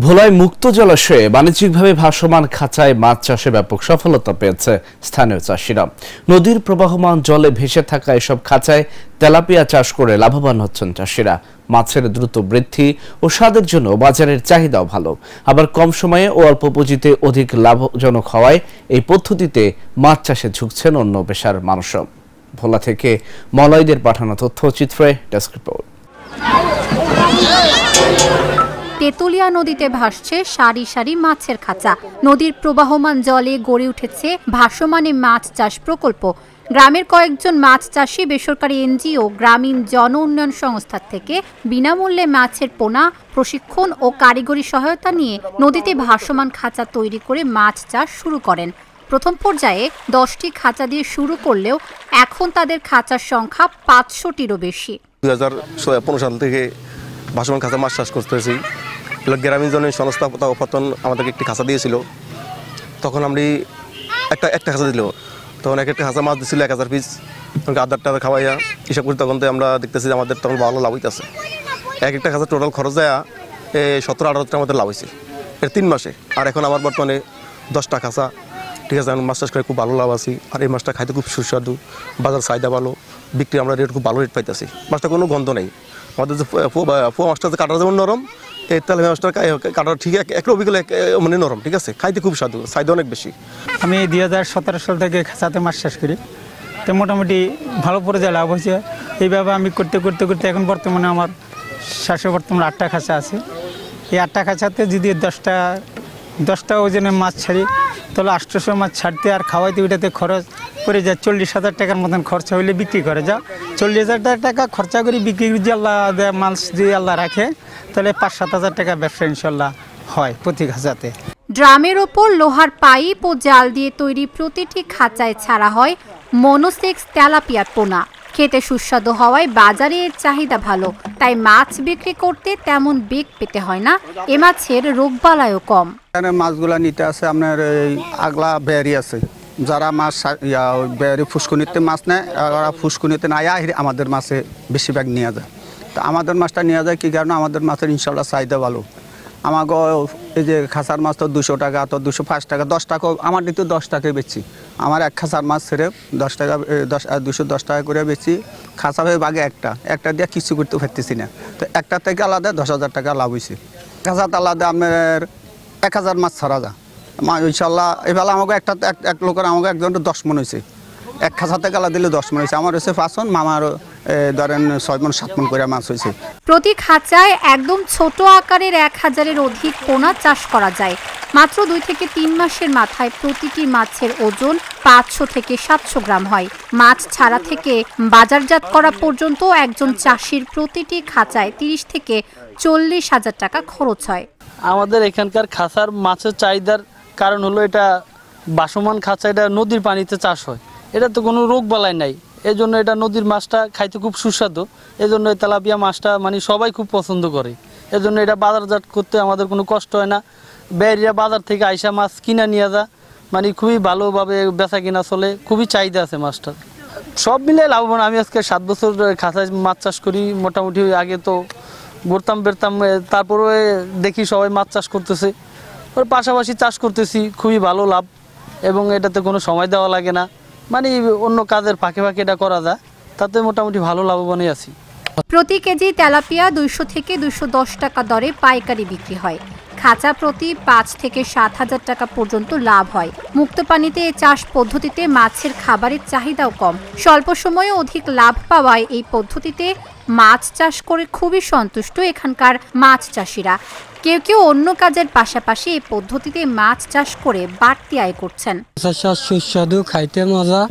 ভোলায় মুক্ত জলাশয়ে বাণিজ্যিকভাবে ভাসমান খাঁচায় মাছ চাষে ব্যাপক সফলতা পেয়েছে স্থানীয় চাষিরা। নদীর প্রবাহমান জলে ভেসে থাকা এসব খাঁচায় তেলাপিয়া চাষ করে লাভবান হচ্ছেন চাষিরা। মাছের দ্রুত বৃদ্ধি ও স্বাদের জন্য বাজারের চাহিদাও ভালো, আবার কম সময়ে ও অল্প পুঁজিতে অধিক লাভজনক হওয়ায় এই পদ্ধতিতে মাছ চাষে ঝুঁকছেন অন্য পেশার মানুষও। ভোলা থেকে মলয়দের পাঠানো তথ্যচিত্রে ডেস্ক রিপোর্ট। তেতুলিয়া নদীতে ভাসছে সারি সারি মাছের খাঁচা। নদীর প্রবাহমান জলে গড়ে উঠেছে ভাসমানে মাছ চাষ প্রকল্প। গ্রামের কয়েকজন মাছ চাষি বেসরকারি এনজিও গ্রামীণ জন উন্নয়ন সংস্থা থেকে বিনামূল্যে মাছের পোনা, প্রশিক্ষণ ও কারিগরি সহায়তা নিয়ে নদীতে ভাসমান খাঁচা তৈরি করে মাছ চাষ শুরু করেন। প্রথম পর্যায়ে 10টি খাঁচা দিয়ে শুরু করলেও এখন তাদের খাঁচার সংখ্যা 500টিরও বেশি। 2015 সাল থেকে ভাসমান খাঁচা মাছ চাষ করতেছি। গ্রামীণ জন সংস্থা প্রথম আমাদেরকে একটি খাঁচা দিয়েছিল। তখন আমি একটা খাঁচা দিল, তখন একটা খাঁচা মাছ দিয়েছিল 1000 পিস। তখন আদারটা খাওয়াইয়া হিসাব করি, তখন তো আমরা দেখতেছি যে আমাদের তখন ভালো লাভ হইতেছে। একটা খাঁচা টোটাল খরচ যায় 17-18 টাকার মধ্যে লাভ হয়েছে এর 3 মাসে। আর এখন আমার বর্তমানে 10টা খাঁচা, ঠিক আছে, আমি মাছ চাষ করে খুব ভালো লাভ আছি। আর এই মাছটা খাইতে খুব সুস্বাদু, বাজার চাহিদা ভালো, বিক্রি আমরা রেট খুব ভালো রেট পাইতেছি। মাছটা কোনো গন্ধ নেই। আমাদের যে পোয়া মাছটা যে কাটার যেমন নরম, এই তেল মাছটা কাটার ঠিক এক অবিকল মানে নরম, ঠিক আছে, খাইতে খুব স্বাদু, চাহিদা অনেক বেশি। আমি 2017 সাল থেকে খাঁচাতে মাছ চাষ করি, তো মোটামুটি ভালো পর্যায়ে লাভ হয়েছে। এইভাবে আমি করতে করতে করতে এখন বর্তমানে আমার চাষে বর্তমানে 8টা খাঁচা আছে। এই 8টা খাঁচাতে যদি 10টা ওজনে মাছ ছাড়ি, তাহলে 800 মাছ ছাড়তে আর খাওয়াইতে ওইটাতে খরচ করে যায় 40,000 টাকার মতন খরচা হইলে বিক্রি করে যা 40,000 টাকা খরচা করে বিক্রি যদি আল্লাহ মাছ যদি আল্লাহ রাখে, তাহলে 5-7 হাজার টাকা ব্যবসা ইনশাল্লাহ হয় প্রতি খাঁচাতে। ড্রামের ওপর লোহার পাইপ ও জাল দিয়ে তৈরি প্রতিটি খাঁচায় ছাড়া হয় মনোসেক্স তেলাপিয়ার পোনা। খেতে সুস্বাদু হওয়ায় বাজারে এর চাহিদা ভালো, তাই মাছ বিক্রি করতে তেমন বেগ পেতে হয় না। এ মাছের রোগবালাইও কম। মাছগুলা নিতে আছে আপনার এই আগলা বেয়ারি আছে, যারা মাছ বেয়ারি ফুসকুনিতে মাছ নেয়, ওরা ফুসকুনিতে না আমাদের মাছে বেশিরভাগ নিয়ে যায়। তো আমাদের মাছটা নিয়ে যায় কি কারণে আমাদের মাছের ইনশাল্লাহ চাহিদা ভালো। আমাকে এই যে খাঁচার মাছ তো 200 টাকা, তো 205 টাকা, 10 টাকা আমার দিতে 10 টাকায় বেচি। আমার এক খাঁচার মাছ ছেড়ে 10 টাকা 210 টাকা করে বেচি। খাঁচা হয়ে বাগে একটা দিয়ে কিছু করতে পারতেছি না, তো একটা থেকে আলাদা 10,000 টাকা লাভ হয়েছে। খাঁচাতে আলাদা আপনার 1000 মাছ ছাড়া যায় ইনশাল্লাহ। এবেলা আমাকে এক লোকের আমাকে একজন 10 মন হয়েছে, এক খাঁচা থেকে আলাদা দিলে 10 মন হয়েছে। আমার হচ্ছে 5 মন, মামার ধরেন 6 মন 7 মন করে মাছ হয়েছে। প্রতি খাঁচায় একদম ছোট আকারের 1000-এর অধিক পোনা চাষ করা যায়। মাত্র 2 থেকে 3 মাসের মাথায় প্রতিটি মাছের ওজন 500 থেকে 700 গ্রাম হয়। মাছ ছাড়া থেকে বাজারজাত করা পর্যন্ত একজন চাষির প্রতিটি খাঁচায় 30 থেকে 40 হাজার টাকা খরচ হয়। আমাদের এখানকার খাঁচার মাছের চাহিদার কারণ হলো এটা ভাসমান খাঁচা, এটা নদীর পানিতে চাষ হয়, এটা তো কোনো রোগ বালাই নাই। এই জন্য এটা নদীর মাছটা খাইতে খুব সুস্বাদু। এই জন্য এই তেলাপিয়া মাছটা মানে সবাই খুব পছন্দ করে। এই জন্য এটা বাজারজাত করতে আমাদের কোনো কষ্ট হয় না। বেরিয়া বাজার থেকে আইসা মাছ কিনা নিয়ে যা, মানে খুবই ভালোভাবে বেচা কিনা চলে, খুবই চাহিদা আছে মাছটার। সব মিলে লাভবান। আমি আজকে 7 বছর খাঁচায় মাছ চাষ করি। মোটামুটি আগে তো ঘুরতাম বেরতাম, তারপরে দেখি সবাই মাছ চাষ করতেছে, ওর পাশাপাশি চাষ করতেছি, খুবই ভালো লাভ। এবং এটাতে কোনো সময় দেওয়া লাগে না, মানে অন্য কাজের ফাঁকে ফাঁকে এটা করা যায়, তাতে মোটামুটি ভালো লাভবানই আছি। প্রতি কেজি তেলাপিয়া 200 থেকে 210 টাকা দরে পাইকারি বিক্রি হয়। খাঁচা প্রতি 5 থেকে 7 হাজার টাকা পর্যন্ত লাভ হয়। মুক্ত পানিতে এই চাষ পদ্ধতিতে মাছের খাবারের চাহিদাও কম। স্বল্প সময়ে অধিক লাভ পাওয়ায় এই পদ্ধতিতে মাছ চাষ করে খুবই সন্তুষ্ট এখানকার মাছ চাষিরা। কেউ কেউ অন্য কাজের পাশাপাশি এই পদ্ধতিতে মাছ চাষ করে বাড়তি আয় করছেন। সুস্বাদু, খাইতে মজা,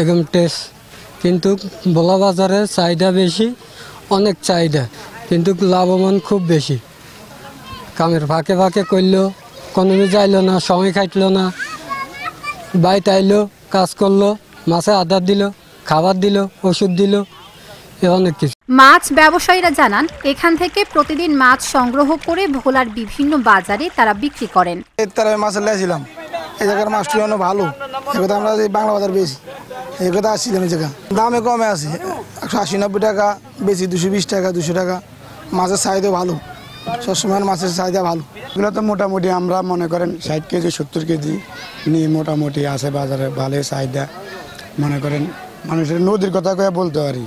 একদম টেস্ট, কিন্তু ভোলা বাজারে চাহিদা বেশি, অনেক চাহিদা, কিন্তু লাভবান খুব বেশি। কামের ফাঁকে ফাঁকে করলো, কোনো যাইলো না, সময় খাইটলো না, বাইতে আইলো, কাজ করলো, মাছে আদার দিল, খাবার দিল, ওষুধ দিল, অনেক কিছু। মাছ ব্যবসায়ীরা জানান, এখান থেকে প্রতিদিন মাছ সংগ্রহ করে ভোলার বিভিন্ন বাজারে তারা বিক্রি করেন। মাছ লেছিলাম, এই জায়গার মাছটি অনেক ভালো, এগুলো আমরা বাংলা বাজার বেশি, এগুলো আসছিলাম এই জায়গা দামে কমে আছে, 180-90 টাকা বেশি, 220 টাকা 200 টাকা। মাছের চাহিদা ভালো, সবসময় মাছের চাহিদা ভালো। এগুলো তো মোটামুটি আমরা মনে করেন 60 কেজি 70 কেজি নিয়ে মোটামুটি আছে বাজারে, ভালো চাহিদা। মনে করেন মানুষের নদীর কথা কয়ে বলতে পারি,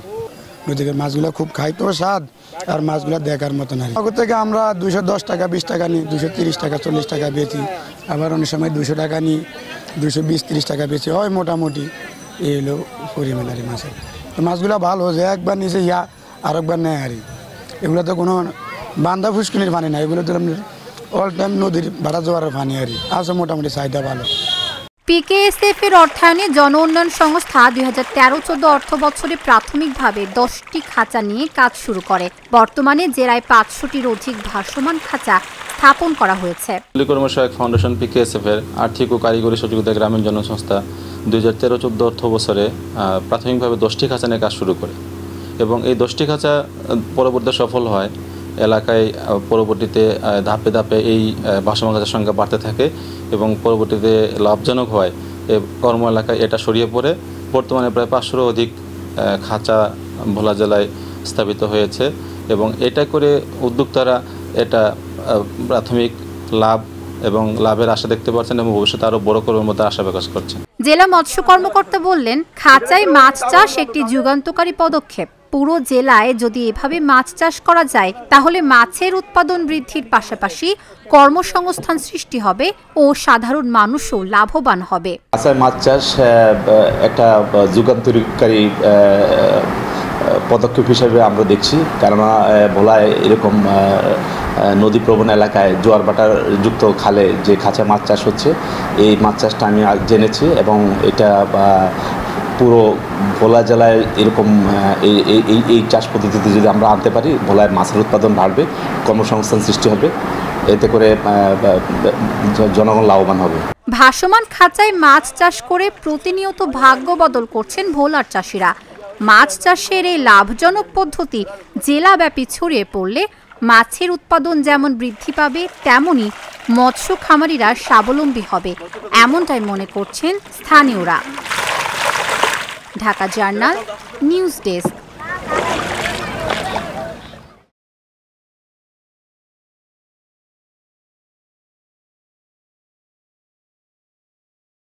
নদীর মাছগুলো খুব খাইতেও স্বাদ, আর মাছগুলো দেখার মতো না। আগর থেকে আমরা 210 টাকা 20 টাকা নিই, 230 টাকা 40 টাকা বেচি, আবার অনেক সময় 200 টাকা নিই, 220-30 টাকা বেচি হয়। মোটামুটি এই হলো পরিমাণ আর মাছের। তো মাছগুলো ভালো যে একবার নিচে ইয়া আর একবার নেয় আর এগুলো তো কোনো বান্ধা ফুসকুনির পানি না, এগুলো তো অল টাইম নদীর ভাড়া জোয়ারের পানি আর আছে। মোটামুটি চাহিদা ভালো। পিকেএসএফ এর অর্থায়নে জন উন্নয়ন সংস্থা 2013-14 অর্থ বছরে প্রাথমিকভাবে 10টি খাঁচা নিয়ে কাজ শুরু করে। বর্তমানে জেলায় 500টির অধিক ভাসমান খাঁচা স্থাপন করা হয়েছে। কর্মসহায়ক ফাউন্ডেশন পিকেএসএফ এর আর্থিক ও কারিগরি সহযোগিতা গ্রামীণ জনসংস্থা 2013-14 অর্থ বছরে প্রাথমিকভাবে 10টি খাঁচা নিয়ে কাজ শুরু করে এবং এই 10টি খাঁচা পরবর্তীতে সফল হয়। এলাকায় পরবর্তীতে ধাপে ধাপে এই ভাসমান খাঁচার সংখ্যা বাড়তে থাকে এবং পরবর্তীতে লাভজনক হয়। কর্ম এলাকায় এটা ছড়িয়ে পড়ে। বর্তমানে প্রায় 500-র অধিক খাঁচা ভোলা জেলায় স্থাপিত হয়েছে এবং এটা করে উদ্যোক্তারা এটা প্রাথমিক লাভ এবং লাভের আশা দেখতে পাচ্ছেন এবং ভবিষ্যতে আরও বড় করার মধ্যে আশা প্রকাশ করছেন। জেলা মৎস্য কর্মকর্তা বললেন, খাঁচায় মাছ চাষ একটি যুগান্তকারী পদক্ষেপ। পুরো জেলায় যদি এভাবে মাছ চাষ করা যায় তাহলে মাছের উৎপাদন বৃদ্ধির পাশাপাশি কর্মসংস্থান সৃষ্টি হবে ও সাধারণ মানুষও লাভবান হবে। খাঁচায় মাছ চাষ একটা যুগান্তকারী পদক্ষেপ হিসেবে আমরা দেখছি, কেননা ভোলায় এরকম নদী প্রবণ এলাকায় জোয়ার ভাটার যুক্ত খালে যে খাঁচায় মাছ চাষ হচ্ছে, এই মাছ চাষটা আমি জেনেছি এবং এটা পুরো ভোলা জেলায় এরকম এই চাষ পদ্ধতিতে যদি আমরা আনতে পারি, ভোলায় মাছের উৎপাদন বাড়বে, কর্মসংস্থান সৃষ্টি হবে, এতে করে জনগণ লাভবান হবে। ভাসমান খাঁচায় মাছ চাষ করে প্রতিনিয়ত ভাগ্য বদল করছেন ভোলার চাষিরা। মাছ চাষের এই লাভজনক পদ্ধতি জেলাব্যাপী ছড়িয়ে পড়লে মাছের উৎপাদন যেমন বৃদ্ধি পাবে, তেমনি মৎস্য খামারিরা স্বাবলম্বী হবে, এমনটাই মনে করছেন স্থানীয়রা। Dhaka journal news desk.